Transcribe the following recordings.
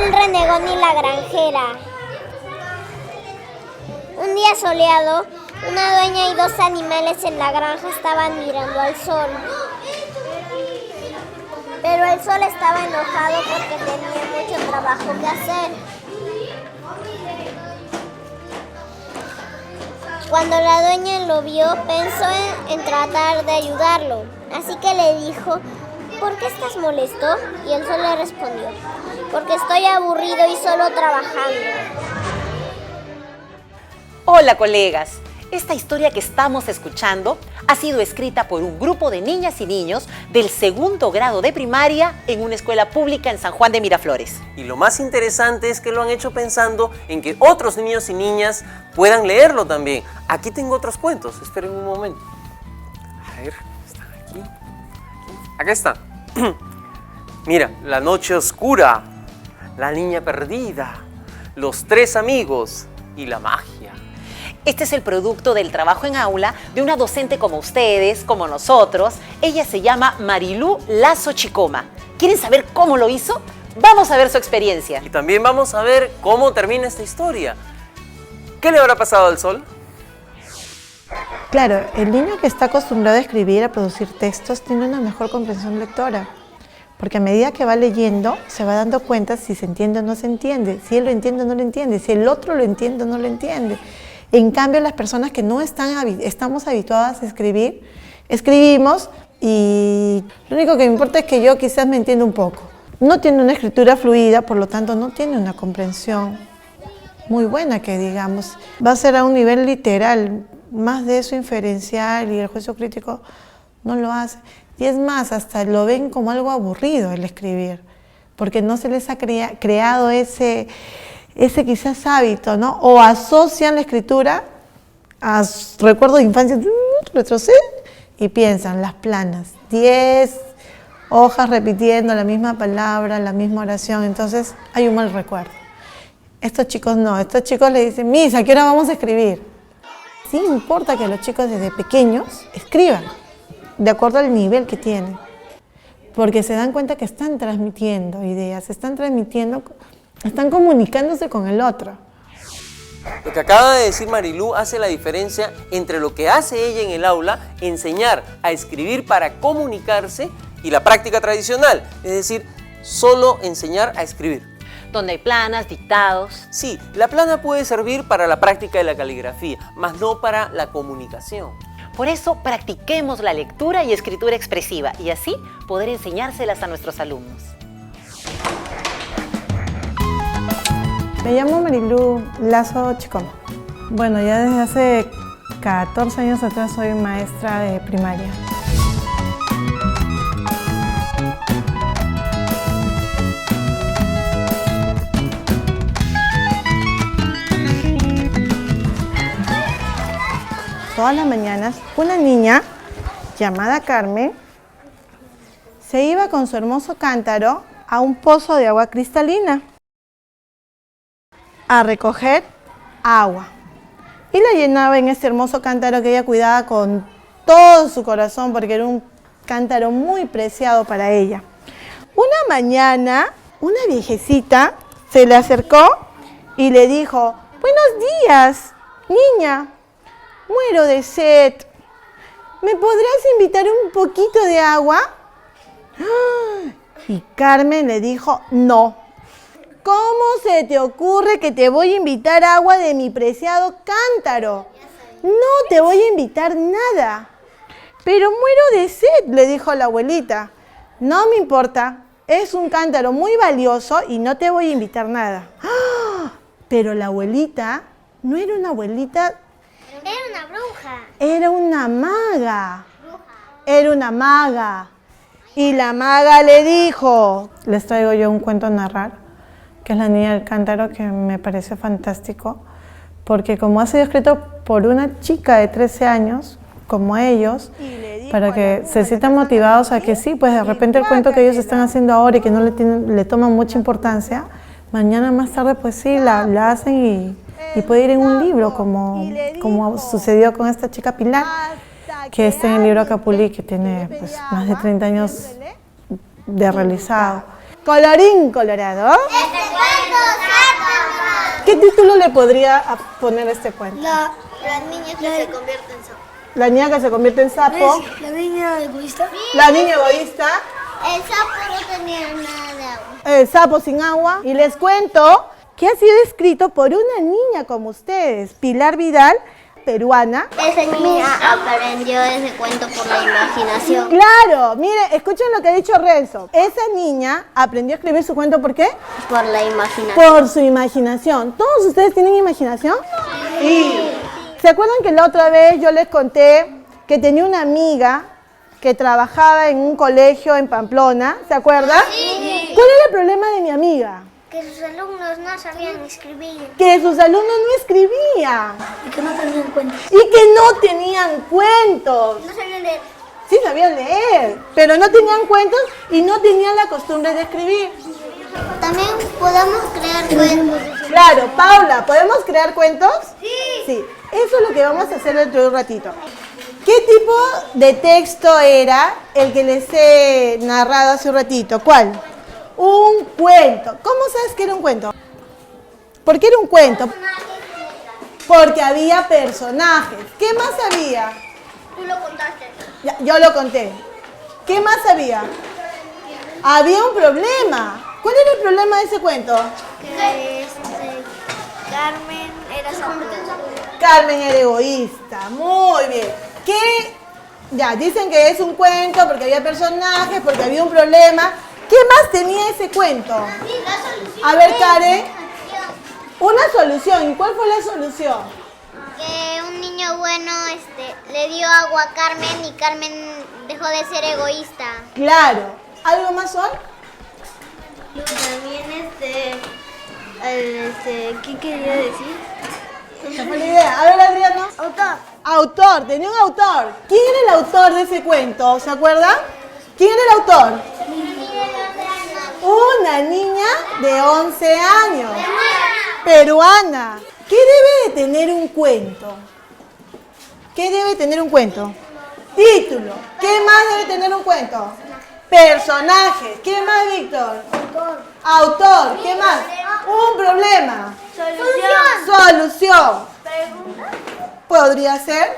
el renegón y la granjera. Un día soleado, una dueña y dos animales en la granja estaban mirando al sol. Pero el sol estaba enojado porque tenía mucho trabajo que hacer. Cuando la dueña lo vio, pensó en tratar de ayudarlo. Así que le dijo: ¿por qué estás molesto? Y el sol le respondió: porque estoy aburrido y solo trabajando. Hola, colegas. Esta historia que estamos escuchando ha sido escrita por un grupo de niñas y niños del segundo grado de primaria en una escuela pública en San Juan de Miraflores. Y lo más interesante es que lo han hecho pensando en que otros niños y niñas puedan leerlo también. Aquí tengo otros cuentos, esperen un momento. A ver, ¿están aquí? Acá está. Mira, la noche oscura, la niña perdida, los tres amigos y la magia. Este es el producto del trabajo en aula de una docente como ustedes, como nosotros. Ella se llama Marilú Lazo Chicoma. ¿Quieren saber cómo lo hizo? Vamos a ver su experiencia. Y también vamos a ver cómo termina esta historia. ¿Qué le habrá pasado al sol? Claro, el niño que está acostumbrado a escribir, a producir textos, tiene una mejor comprensión lectora. Porque a medida que va leyendo, se va dando cuenta si se entiende o no se entiende, si él lo entiende o no lo entiende, si el otro lo entiende o no lo entiende. En cambio, las personas que no estamos habituadas a escribir, escribimos y lo único que me importa es que yo quizás me entienda un poco. No tiene una escritura fluida, por lo tanto no tiene una comprensión muy buena, que digamos. Va a ser a un nivel literal, más de eso inferencial, y el juicio crítico no lo hace. Y es más, hasta lo ven como algo aburrido el escribir, porque no se les ha creado ese quizás hábito, ¿no? O asocian la escritura a recuerdos de infancia, retroceden y piensan, las planas, 10 hojas repitiendo la misma palabra, la misma oración, entonces hay un mal recuerdo. Estos chicos no, estos chicos le dicen: Misa, ¿a qué hora vamos a escribir? Sí importa que los chicos desde pequeños escriban, de acuerdo al nivel que tienen, porque se dan cuenta que están transmitiendo ideas, están comunicándose con el otro. Lo que acaba de decir Marilú hace la diferencia entre lo que hace ella en el aula, enseñar a escribir para comunicarse, y la práctica tradicional, es decir, solo enseñar a escribir. Donde hay planas, dictados. Sí, la plana puede servir para la práctica de la caligrafía, mas no para la comunicación. Por eso, practiquemos la lectura y escritura expresiva y así poder enseñárselas a nuestros alumnos. Me llamo Marilú Lazo Chicoma. Bueno, ya desde hace 14 años atrás soy maestra de primaria. Todas las mañanas, una niña llamada Carmen se iba con su hermoso cántaro a un pozo de agua cristalina a recoger agua. Y la llenaba en ese hermoso cántaro que ella cuidaba con todo su corazón, porque era un cántaro muy preciado para ella. Una mañana, una viejecita se le acercó y le dijo: buenos días, niña, muero de sed. ¿Me podrás invitar un poquito de agua? Y Carmen le dijo: no. ¿Cómo se te ocurre que te voy a invitar agua de mi preciado cántaro? No te voy a invitar nada. Pero muero de sed, le dijo la abuelita. No me importa, es un cántaro muy valioso y no te voy a invitar nada. Pero la abuelita no era una abuelita. Era una bruja. Era una maga. Era una maga. Y la maga le dijo: les traigo yo un cuento a narrar, que es La niña del cántaro, que me parece fantástico, porque como ha sido escrito por una chica de 13 años, como ellos, para que se sientan motivados a que sí, pues de repente el cuento que ellos están haciendo ahora y que no le toman mucha importancia, mañana más tarde pues sí, la hacen y puede ir en un libro, como sucedió con esta chica Pilar, que está en el libro Capulí, que tiene pues más de 30 años de realizado. Colorín colorado. ¿Qué título le podría poner a este cuento? La niña que se convierte en sapo. La niña que se convierte en sapo. La niña egoísta. La niña egoísta. El sapo no tenía nada de agua. El sapo sin agua. Y les cuento que ha sido escrito por una niña como ustedes, Pilar Vidal, peruana. Esa niña aprendió ese cuento por la imaginación. Claro, miren, escuchen lo que ha dicho Renzo. Esa niña aprendió a escribir su cuento, ¿por qué? Por la imaginación. Por su imaginación. ¿Todos ustedes tienen imaginación? Sí. ¿Se acuerdan que la otra vez yo les conté que tenía una amiga que trabajaba en un colegio en Pamplona? ¿Se acuerdan? Sí. ¿Cuál era el problema de mi amiga? Que sus alumnos no sabían escribir. Que sus alumnos no escribían. Y que no tenían cuentos. Y que no tenían cuentos. No sabían leer. Sí sabían leer, pero no tenían cuentos y no tenían la costumbre de escribir. También podemos crear cuentos. Claro, Paula, ¿podemos crear cuentos? Sí. Sí, eso es lo que vamos a hacer dentro de un ratito. ¿Qué tipo de texto era el que les he narrado hace un ratito? ¿Cuál? Un cuento. ¿Cómo sabes que era un cuento? ¿Por qué era un cuento? Porque había personajes. ¿Qué más había? Tú lo contaste. Ya, yo lo conté. ¿Qué más había? Había un problema. ¿Cuál era el problema de ese cuento? Que Carmen era sapo. Carmen era egoísta. Muy bien. ¿Qué? Ya, dicen que es un cuento porque había personajes, porque había un problema. ¿Qué más tenía ese cuento? A ver, Karen. Una solución. ¿Y cuál fue la solución? Que un niño bueno le dio agua a Carmen y Carmen dejó de ser egoísta. Claro. ¿Algo más, Sol? También ¿qué quería decir? ¿Se fue la idea? A ver, Adriano. Autor. Autor, tenía un autor. ¿Quién era el autor de ese cuento? ¿Se acuerdan? ¿Quién era el autor? Una niña de 11 años. Peruana. ¿Qué debe de tener un cuento? ¿Qué debe tener un cuento? Título. ¿Qué más debe tener un cuento? Personajes. ¿Qué más, Víctor? Autor. ¿Qué más? Un problema. Solución. ¿Podría ser?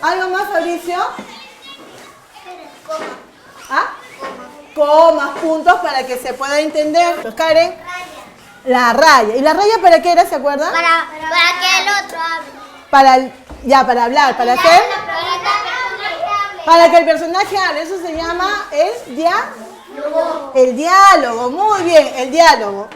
¿Algo más, Fabricio? ¿Ah? Comas, puntos para que se pueda entender. Pues, Karen, la raya. ¿Y la raya para qué era, se acuerdan? Para que el otro hable. Para hablar, para hacer. Para que el personaje hable. Eso se llama el diálogo. Muy bien, el diálogo.